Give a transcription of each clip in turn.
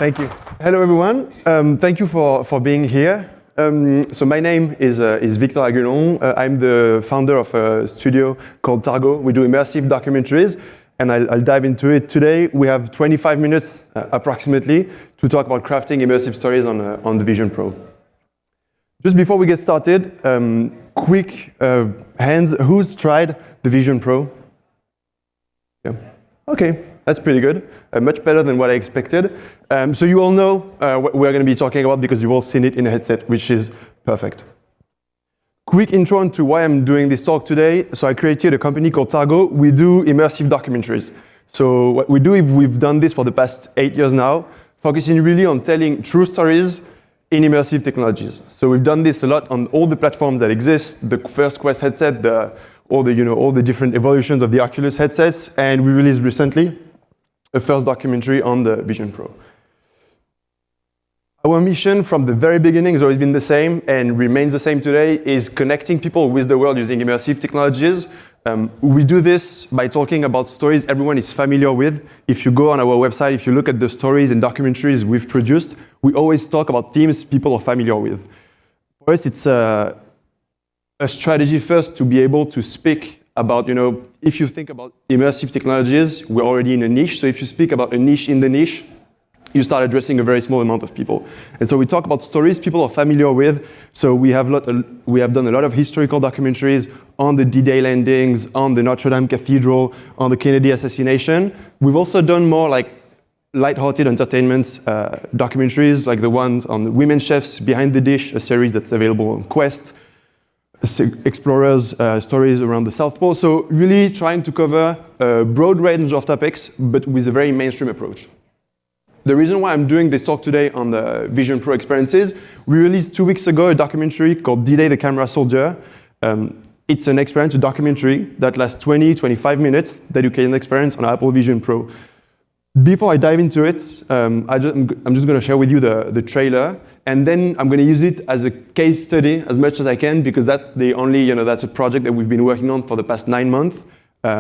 Thank you. Hello, everyone. Thank you for being here. So my name is Victor Agulhon. I'm the founder of a studio called TARGO. We do immersive documentaries, and I'll dive into it today. We have 25 minutes approximately to talk about crafting immersive stories on the Vision Pro. Just before we get started, quick hands. Who's tried the Vision Pro? Yeah. Okay. That's pretty good, much better than what I expected. So you all know what we're going to be talking about because you've all seen it in a headset, which is perfect. Quick intro into why I'm doing this talk today. So I created a company called TARGO. We do immersive documentaries. So what we do, we've done this for the past 8 years now, focusing really on telling true stories in immersive technologies. So we've done this a lot on all the platforms that exist, the first Quest headset, all the different evolutions of the Oculus headsets, and we released recently a first documentary on the Vision Pro. Our mission from the very beginning has always been the same and remains the same today, is connecting people with the world using immersive technologies. We do this by talking about stories everyone is familiar with. If you go on our website, if you look at the stories and documentaries we've produced, we always talk about themes people are familiar with. For us, it's a strategy first to be able to speak about, if you think about immersive technologies, we're already in a niche. So if you speak about a niche in the niche, you start addressing a very small amount of people. And so we talk about stories people are familiar with. So we have done a lot of historical documentaries on the DDay landings, on the Notre Dame Cathedral, on the Kennedy assassination. We've also done more like light-hearted entertainment documentaries, like the ones on the women chefs behind the dish, a series that's available on Quest. Explorers' stories around the South Pole. So really trying to cover a broad range of topics, but with a very mainstream approach. The reason why I'm doing this talk today on the Vision Pro experiences, we released 2 weeks ago a documentary called DDay the Camera Soldier. It's an experience, a documentary that lasts 20-25 minutes that you can experience on Apple Vision Pro. Before I dive into it, I'm just going to share with you the trailer, and then I'm going to use it as a case study as much as I can, because that's the only, that's a project that we've been working on for the past 9 months.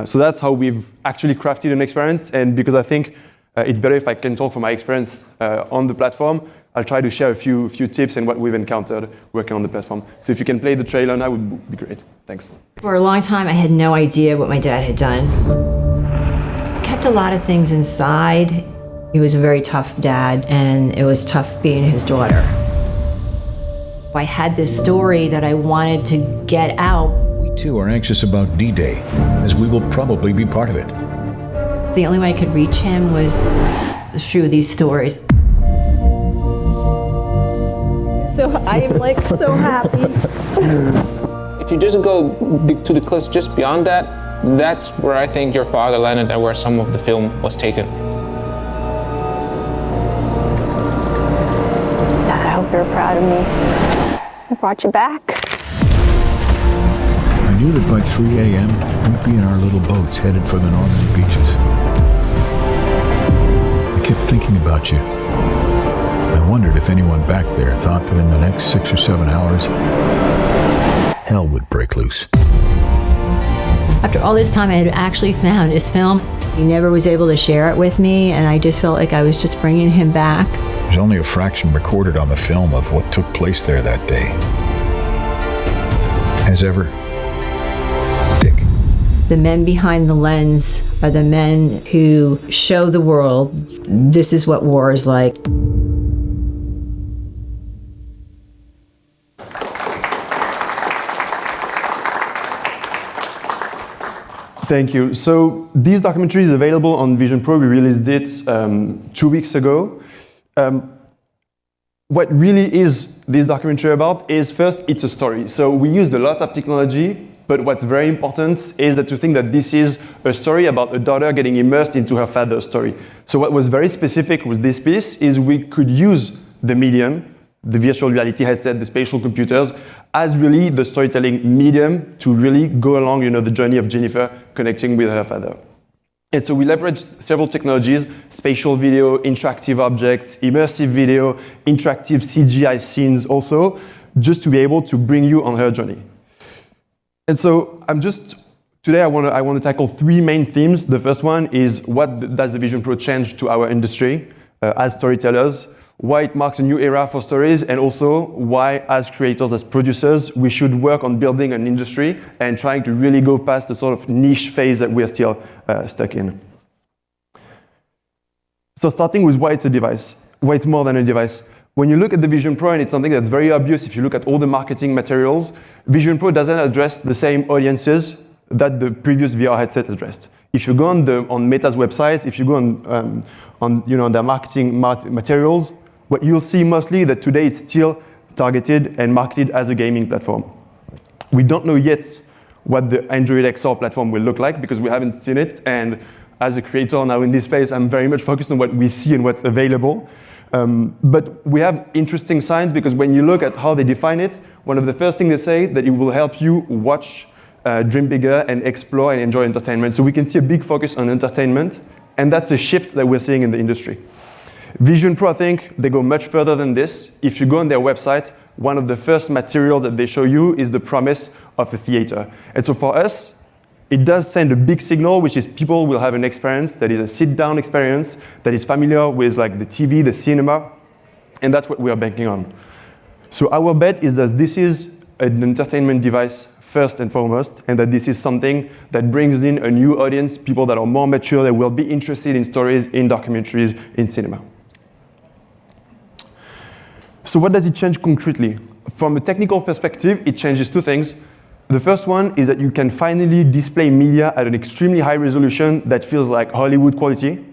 So that's how we've actually crafted an experience, and because I think it's better if I can talk from my experience on the platform, I'll try to share a few tips and what we've encountered working on the platform. So if you can play the trailer now, would be great. Thanks. For a long time, I had no idea what my dad had done. Kept a lot of things inside. He was a very tough dad, and it was tough being his daughter. I had this story that I wanted to get out. We too are anxious about D-Day, as we will probably be part of it. The only way I could reach him was through these stories. So I am so happy. If you just go to the cliffs just beyond that, that's where I think your father landed and where some of the film was taken. Dad, I hope you're proud of me. I brought you back. I knew that by 3 a.m. we'd be in our little boats headed for the northern beaches. I kept thinking about you. I wondered if anyone back there thought that in the next 6 or 7 hours, hell would break loose. After all this time, I had actually found his film. He never was able to share it with me, and I just felt like I was just bringing him back. There's only a fraction recorded on the film of what took place there that day. As ever, Dick. The men behind the lens are the men who show the world this is what war is like. Thank you. So this documentary is available on Vision Pro. We released it 2 weeks ago. What really is this documentary about is, first, it's a story. So we used a lot of technology, but what's very important is that to think that this is a story about a daughter getting immersed into her father's story. So what was very specific with this piece is we could use the medium, the virtual reality headset, the spatial computers, as really the storytelling medium to really go along, the journey of Jennifer connecting with her father. And so we leveraged several technologies: spatial video, interactive objects, immersive video, interactive CGI scenes also, just to be able to bring you on her journey. And so today I want to tackle 3 main themes. The first one is, what does the Vision Pro change to our industry? as storytellers, why it marks a new era for stories, and also why, as creators, as producers, we should work on building an industry and trying to really go past the sort of niche phase that we're still stuck in. So starting with why it's a device, why it's more than a device. When you look at the Vision Pro, and it's something that's very obvious if you look at all the marketing materials, Vision Pro doesn't address the same audiences that the previous VR headset addressed. If you go on Meta's website, if you go on their marketing materials, what you'll see mostly that today it's still targeted and marketed as a gaming platform. We don't know yet what the Android XR platform will look like because we haven't seen it. And as a creator now in this space, I'm very much focused on what we see and what's available. But we have interesting signs because when you look at how they define it, one of the first things they say that it will help you watch, dream bigger, and explore and enjoy entertainment. So we can see a big focus on entertainment, and that's a shift that we're seeing in the industry. Vision Pro, I think, they go much further than this. If you go on their website, one of the first materials that they show you is the promise of a theater. And so for us, it does send a big signal, which is people will have an experience that is a sit-down experience, that is familiar with like the TV, the cinema, and that's what we are banking on. So our bet is that this is an entertainment device first and foremost, and that this is something that brings in a new audience, people that are more mature, that will be interested in stories, in documentaries, in cinema. So what does it change concretely? From a technical perspective, it changes two things. The first one is that you can finally display media at an extremely high resolution that feels like Hollywood quality.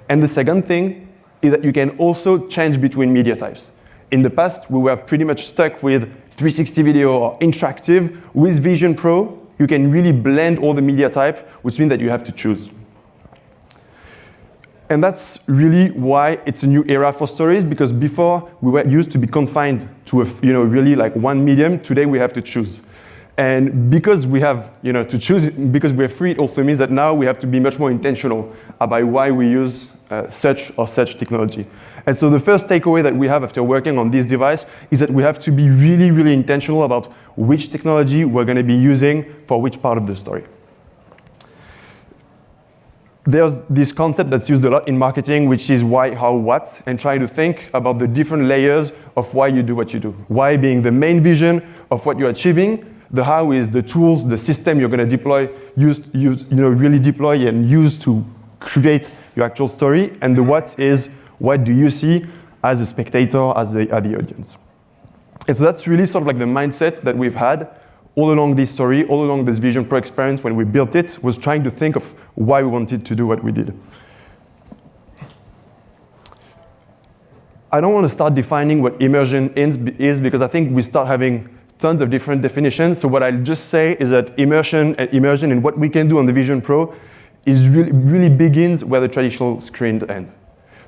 And the second thing is that you can also change between media types. In the past, we were pretty much stuck with 360 video or interactive. With Vision Pro, you can really blend all the media type, which means that you have to choose. And that's really why it's a new era for stories, because before we were used to be confined to really like one medium. Today we have to choose. And because we have to choose, because we're free, it also means that now we have to be much more intentional about why we use such or such technology. And so the first takeaway that we have after working on this device is that we have to be really, really intentional about which technology we're going to be using for which part of the story. There's this concept that's used a lot in marketing, which is why, how, what, and trying to think about the different layers of why you do what you do. Why being the main vision of what you're achieving, the how is the tools, the system you're going to deploy, really deploy and use to create your actual story, and the what is what do you see as a spectator, as the audience. And so that's really sort of like the mindset that we've had all along this story, all along this Vision Pro experience when we built it, was trying to think of why we wanted to do what we did. I don't want to start defining what immersion is because I think we start having tons of different definitions. So what I'll just say is that immersion and what we can do on the Vision Pro is really begins where the traditional screens end.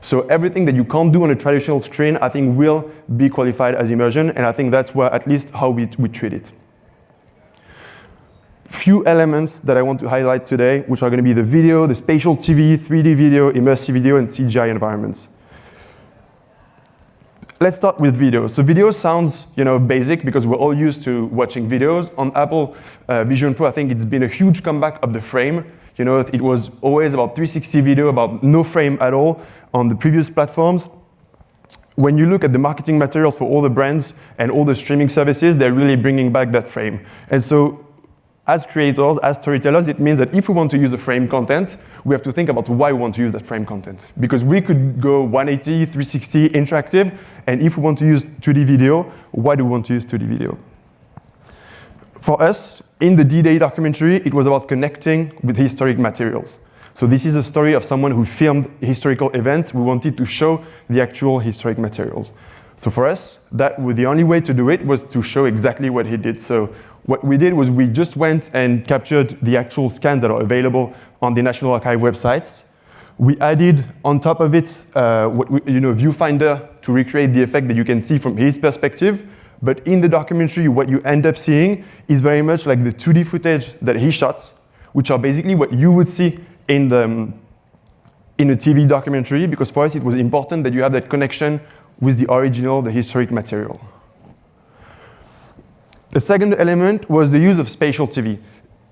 So everything that you can't do on a traditional screen, I think will be qualified as immersion, and I think that's where at least how we treat it. Few elements that I want to highlight today, which are going to be the video, the spatial TV, 3D video, immersive video, and CGI environments. Let's start with video. So video sounds, basic because we're all used to watching videos. On Apple Vision Pro, I think it's been a huge comeback of the frame. It was always about 360 video, about no frame at all on the previous platforms. When you look at the marketing materials for all the brands and all the streaming services, they're really bringing back that frame. And so as creators, as storytellers, it means that if we want to use the frame content, we have to think about why we want to use that frame content. Because we could go 180, 360, interactive, and if we want to use 2D video, why do we want to use 2D video? For us, in the DDay documentary, it was about connecting with historic materials. So this is a story of someone who filmed historical events. We wanted to show the actual historic materials. So for us, the only way to do it was to show exactly what he did. So what we did was we just went and captured the actual scans that are available on the National Archive websites. We added on top of it, viewfinder to recreate the effect that you can see from his perspective. But in the documentary, what you end up seeing is very much like the 2D footage that he shot, which are basically what you would see in a TV documentary, because for us it was important that you have that connection with the original, the historic material. The second element was the use of spatial TV.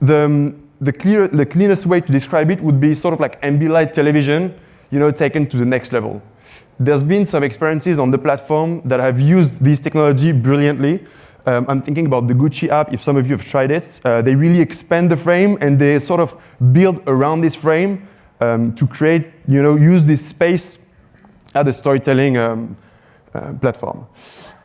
The cleanest way to describe it would be sort of like ambilight television, taken to the next level. There's been some experiences on the platform that have used this technology brilliantly. I'm thinking about the Gucci app, if some of you have tried it. They really expand the frame and they sort of build around this frame to create, use this space as a storytelling platform.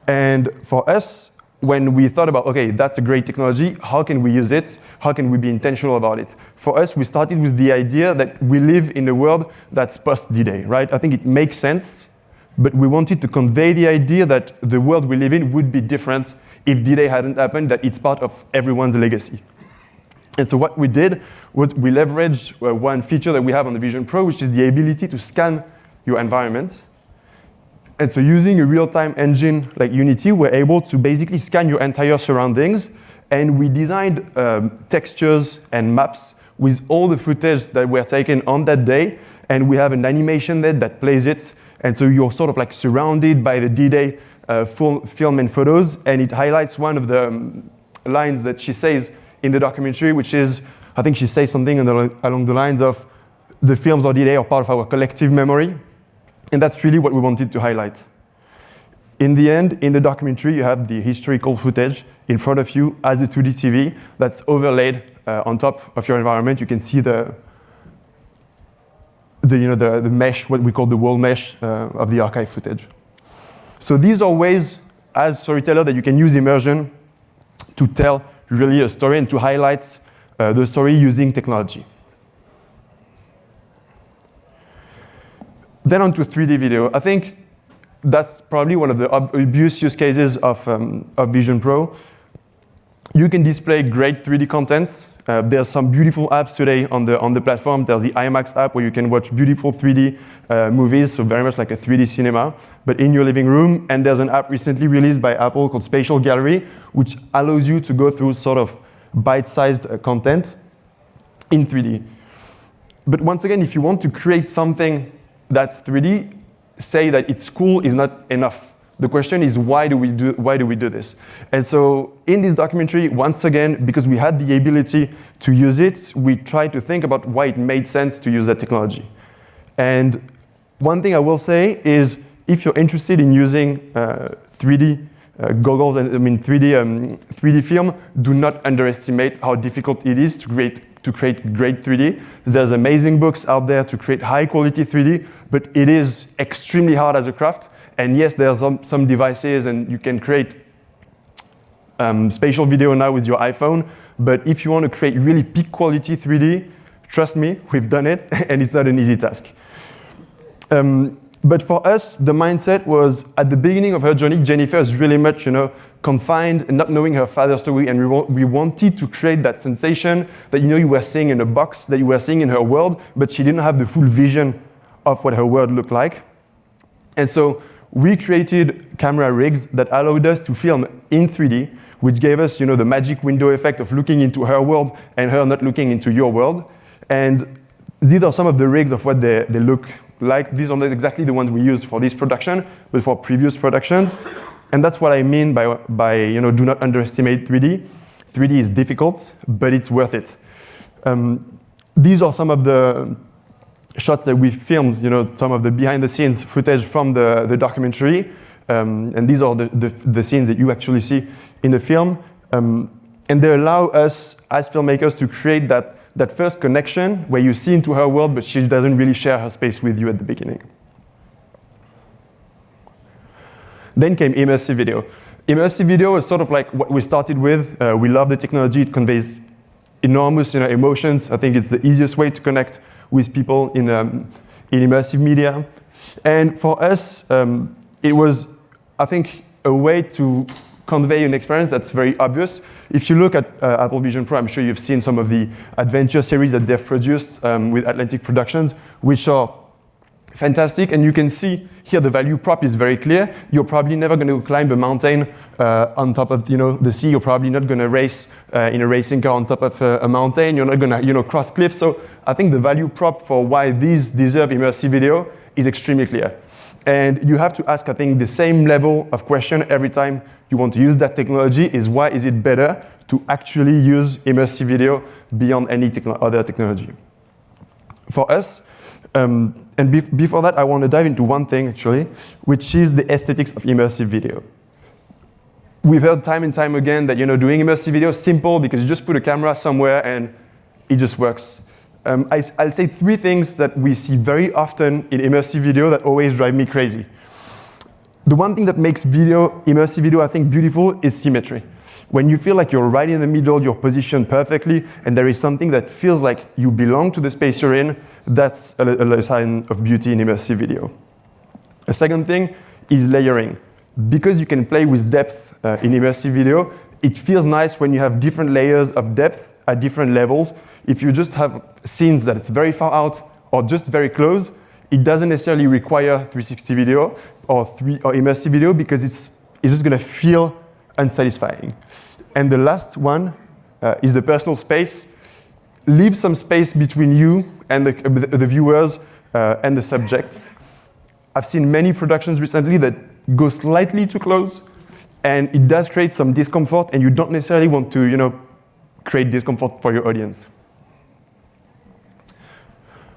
And for us, when we thought about, okay, that's a great technology, how can we use it? How can we be intentional about it? For us, we started with the idea that we live in a world that's post-D-Day, right? I think it makes sense, but we wanted to convey the idea that the world we live in would be different if D-Day hadn't happened, that it's part of everyone's legacy. And so what we did was we leveraged one feature that we have on the Vision Pro, which is the ability to scan your environment. And so using a real-time engine like Unity, we're able to basically scan your entire surroundings. And we designed textures and maps with all the footage that were taken on that day. And we have an animation there that plays it. And so you're sort of like surrounded by the D-Day film and photos. And it highlights one of the lines that she says in the documentary, which is, I think she says something along the lines of, the films of D-Day are part of our collective memory. And that's really what we wanted to highlight. In the end, in the documentary, you have the historical footage in front of you as a 2D TV that's overlaid on top of your environment. You can see the mesh, what we call the wall mesh of the archive footage. So these are ways, as storyteller, that you can use immersion to tell really a story and to highlight the story using technology. Then on to 3D video. I think that's probably one of the obvious use cases of Vision Pro. You can display great 3D content. There's some beautiful apps today on the platform. There's the IMAX app where you can watch beautiful 3D movies, so very much like a 3D cinema, but in your living room. And there's an app recently released by Apple called Spatial Gallery, which allows you to go through sort of bite-sized content in 3D. But once again, if you want to create something that's 3D, say that it's cool is not enough. The question is, why do we do this? And so in this documentary, once again, because we had the ability to use it, we tried to think about why it made sense to use that technology. And one thing I will say is, if you're interested in using 3D goggles and 3D film, do not underestimate how difficult it is to create great 3D. There's amazing books out there to create high quality 3D, but it is extremely hard as a craft. And yes, there's some devices and you can create spatial video now with your iPhone, but if you want to create really peak quality 3D, trust me, we've done it, and it's not an easy task. But for us, the mindset was, at the beginning of her journey, Jennifer is really much, confined, not knowing her father's story, and we wanted to create that sensation that you were seeing in a box, that you were seeing in her world, but she didn't have the full vision of what her world looked like. And so we created camera rigs that allowed us to film in 3D, which gave us, the magic window effect of looking into her world and her not looking into your world. And these are some of the rigs of what they look like. These are not exactly the ones we used for this production, but for previous productions. And that's what I mean by do not underestimate 3D. 3D is difficult, but it's worth it. These are some of the shots that we filmed, some of the behind-the-scenes footage from the documentary. And these are the scenes that you actually see in the film. And they allow us, as filmmakers, to create that first connection where you see into her world, but she doesn't really share her space with you at the beginning. Then came immersive video. Immersive video was sort of like what we started with. We love the technology. It conveys enormous emotions. I think it's the easiest way to connect with people in immersive media. And for us, it was, I think, a way to convey an experience that's very obvious. If you look at Apple Vision Pro, I'm sure you've seen some of the adventure series that they've produced with Atlantic Productions, which are fantastic. And you can see here the value prop is very clear. You're probably never going to climb a mountain on top of the sea. You're probably not going to race in a racing car on top of a mountain. You're not going to cross cliffs. So I think the value prop for why these deserve immersive video is extremely clear. And you have to ask, I think, the same level of question every time you want to use that technology is, why is it better to actually use immersive video beyond any other technology? For us, Before that, I want to dive into one thing, actually, which is the aesthetics of immersive video. We've heard time and time again that doing immersive video is simple because you just put a camera somewhere and it just works. I'll say 3 things that we see very often in immersive video that always drive me crazy. The one thing that makes immersive video, I think, beautiful is symmetry. When you feel like you're right in the middle, you're positioned perfectly, and there is something that feels like you belong to the space you're in, that's a sign of beauty in immersive video. A second thing is layering. Because you can play with depth in immersive video, it feels nice when you have different layers of depth at different levels. If you just have scenes that it's very far out or just very close, it doesn't necessarily require 360 video or immersive video because it's just going to feel unsatisfying. And the last one is the personal space. Leave some space between you and the viewers and the subject. I've seen many productions recently that go slightly too close, and it does create some discomfort, and you don't necessarily want to, create discomfort for your audience.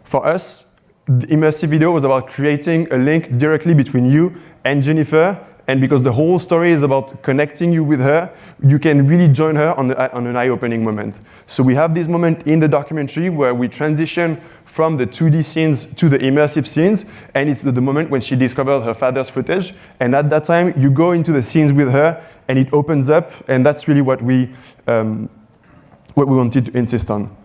For us, the immersive video was about creating a link directly between you and Jennifer, and because the whole story is about connecting you with her, you can really join her on an eye-opening moment. So we have this moment in the documentary where we transition from the 2D scenes to the immersive scenes, and it's the moment when she discovered her father's footage, and at that time, you go into the scenes with her, and it opens up, and that's really what we wanted to insist on.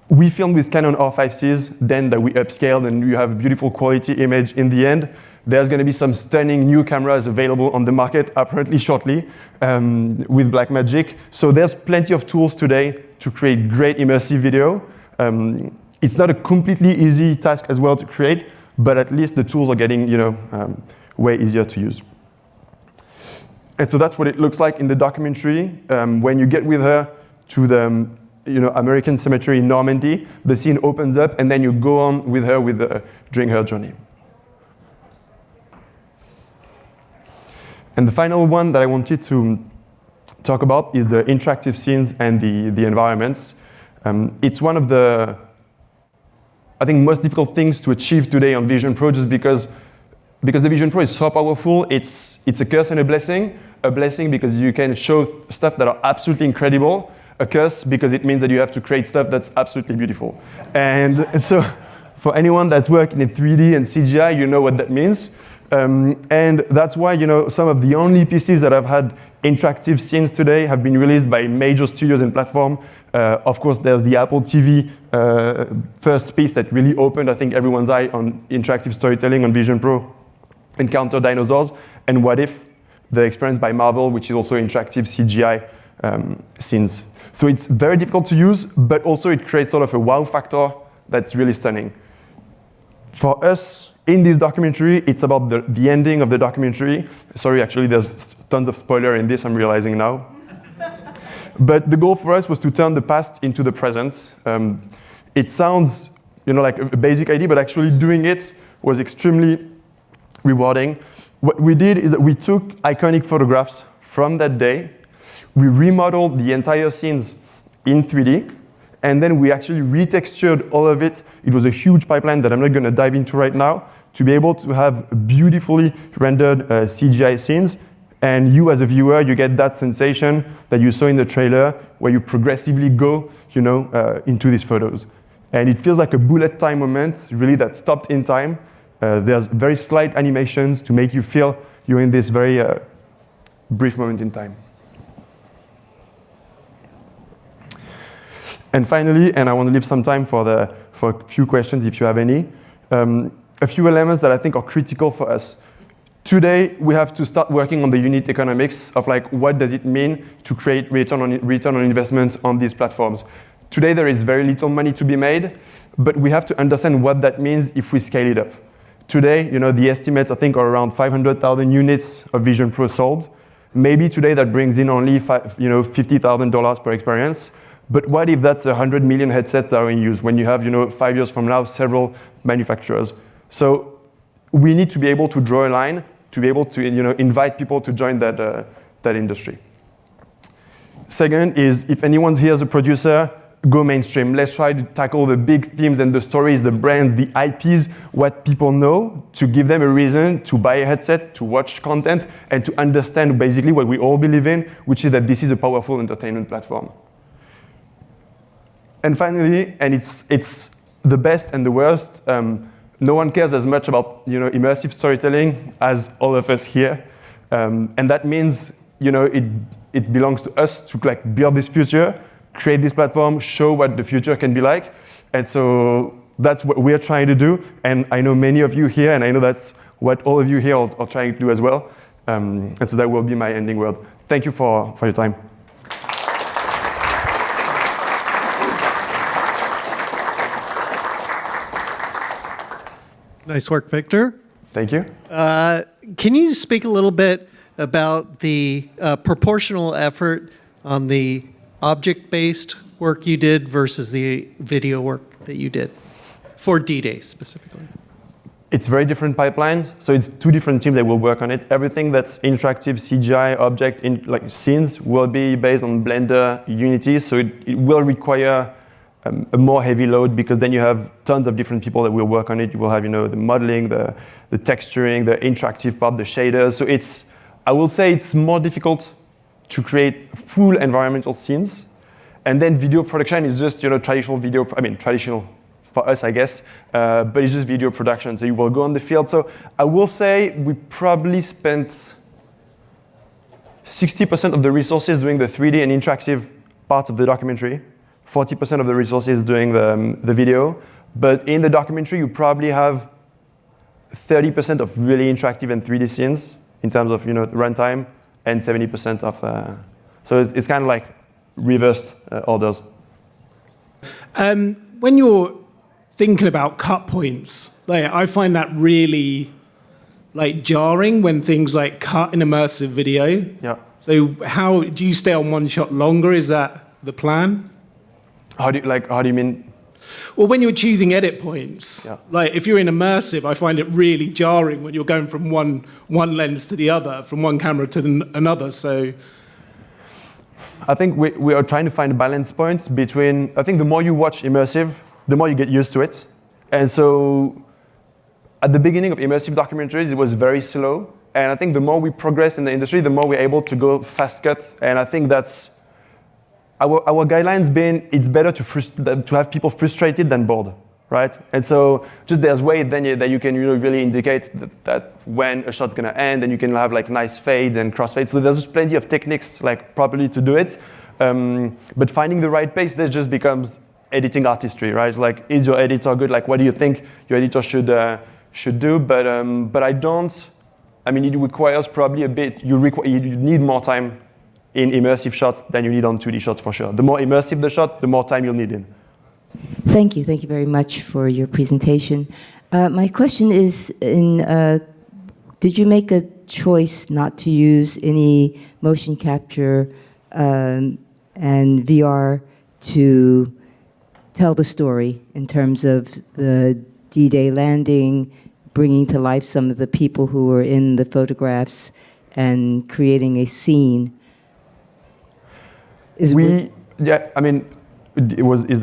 We filmed with Canon R5Cs, then that we upscaled, and you have a beautiful quality image in the end. There's going to be some stunning new cameras available on the market apparently shortly with Blackmagic. So there's plenty of tools today to create great immersive video. It's not a completely easy task as well to create, but at least the tools are getting way easier to use. And so that's what it looks like in the documentary. When you get with her to the American Symmetry in Normandy, the scene opens up, and then you go on with her during her journey. And the final one that I wanted to talk about is the interactive scenes and the environments. It's one of the, I think, most difficult things to achieve today on Vision Pro, just because the Vision Pro is so powerful. It's a curse and a blessing. A blessing because you can show stuff that are absolutely incredible. A curse because it means that you have to create stuff that's absolutely beautiful. And so for anyone that's working in 3D and CGI, you know what that means. And that's why some of the only PCs that have had interactive scenes today have been released by major studios and platforms. Of course, there's the Apple TV first piece that really opened, I think, everyone's eye on interactive storytelling on Vision Pro, Encounter Dinosaurs, and What If, the experience by Marvel, which is also interactive CGI scenes. So it's very difficult to use, but also it creates sort of a wow factor that's really stunning. For us, in this documentary, it's about the ending of the documentary. Sorry, actually, there's tons of spoiler in this, I'm realizing now. But the goal for us was to turn the past into the present. It sounds like a basic idea, but actually doing it was extremely rewarding. What we did is that we took iconic photographs from that day, we remodeled the entire scenes in 3D, and then we actually retextured all of it. It was a huge pipeline that I'm not going to dive into right now, to be able to have beautifully rendered CGI scenes. And you, as a viewer, you get that sensation that you saw in the trailer, where you progressively go, into these photos. And it feels like a bullet time moment, really, that stopped in time. There's very slight animations to make you feel you're in this very brief moment in time. And finally, and I want to leave some time for a few questions if you have any, a few elements that I think are critical for us. Today, we have to start working on the unit economics of what does it mean to create return on investment on these platforms. Today, there is very little money to be made, but we have to understand what that means if we scale it up. Today, the estimates I think are around 500,000 units of Vision Pro sold. Maybe today that brings in only $50,000 per experience. But what if that's 100 million headsets that are in use when you have 5 years from now several manufacturers? So we need to be able to draw a line to be able to invite people to join that industry. Second is, if anyone here is a producer, go mainstream. Let's try to tackle the big themes and the stories, the brands, the IPs, what people know, to give them a reason to buy a headset, to watch content, and to understand basically what we all believe in, which is that this is a powerful entertainment platform. And finally, and it's the best and the worst, no one cares as much about immersive storytelling as all of us here. And that means it belongs to us to build this future, create this platform, show what the future can be like. And so that's what we're trying to do. And I know many of you here, and I know that's what all of you here are trying to do as well. And so that will be my ending word. Thank you for your time. Nice work, Victor. Thank you. Can you speak a little bit about the proportional effort on the object-based work you did versus the video work that you did for DDay specifically? It's very different pipelines. So it's two different teams that will work on it. Everything that's interactive CGI object in scenes will be based on Blender, Unity. So it will require a more heavy load, because then you have tons of different people that will work on it. You will have the modeling, the texturing, the interactive part, the shaders. So I will say it's more difficult to create full environmental scenes. And then video production is just traditional video, traditional for us, I guess, but it's just video production. So you will go on the field. So I will say we probably spent 60% of the resources doing the 3D and interactive parts of the documentary, 40% of the resources doing the video. But in the documentary, you probably have 30% of really interactive and 3D scenes in terms of runtime, and 70% of. So it's kind of like reversed orders. When you're thinking about cut points, I find that really jarring when things cut in immersive video. Yeah. So how do you stay on one shot longer? Is that the plan? How do you mean? Well, when you're choosing edit points, yeah. If you're in immersive, I find it really jarring when you're going from one lens to the other, from one camera to another. So I think we are trying to find a balance point between, I think the more you watch immersive, the more you get used to it. And so at the beginning of immersive documentaries, it was very slow. And I think the more we progress in the industry, the more we're able to go fast cut. And I think that's our guidelines being, it's better to have people frustrated than bored, right? And so just there's ways then that you can really indicate that when a shot's gonna end, and you can have nice fades and crossfades. So there's just plenty of techniques properly to do it. But finding the right pace, that just becomes editing artistry, right? Is your editor good? What do you think your editor should do? But it requires probably a bit. You need more time in immersive shots than you need on 2D shots for sure. The more immersive the shot, the more time you'll need in. Thank you very much for your presentation. My question is, did you make a choice not to use any motion capture and VR to tell the story in terms of the D-Day landing, bringing to life some of the people who were in the photographs, and creating a scene? Is the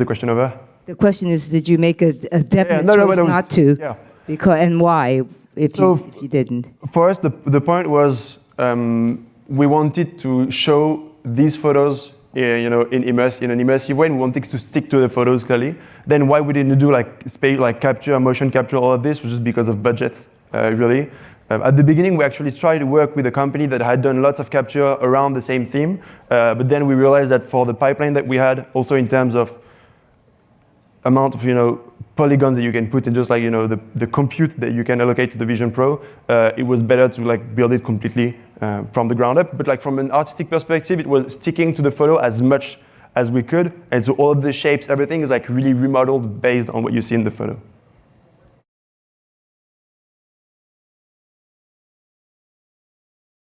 question over? The question is, did you make a definite choice not to? Yeah. And why, if you didn't? For us, the point was we wanted to show these photos in an immersive way, and we wanted to stick to the photos clearly. Then why we didn't do capture, motion capture, all of this was just because of budget, really. At the beginning, we actually tried to work with a company that had done lots of capture around the same theme, but then we realized that for the pipeline that we had, also in terms of amount of polygons that you can put in, just the compute that you can allocate to the Vision Pro, it was better to build it completely from the ground up. But from an artistic perspective, it was sticking to the photo as much as we could, and so all of the shapes, everything is really remodeled based on what you see in the photo.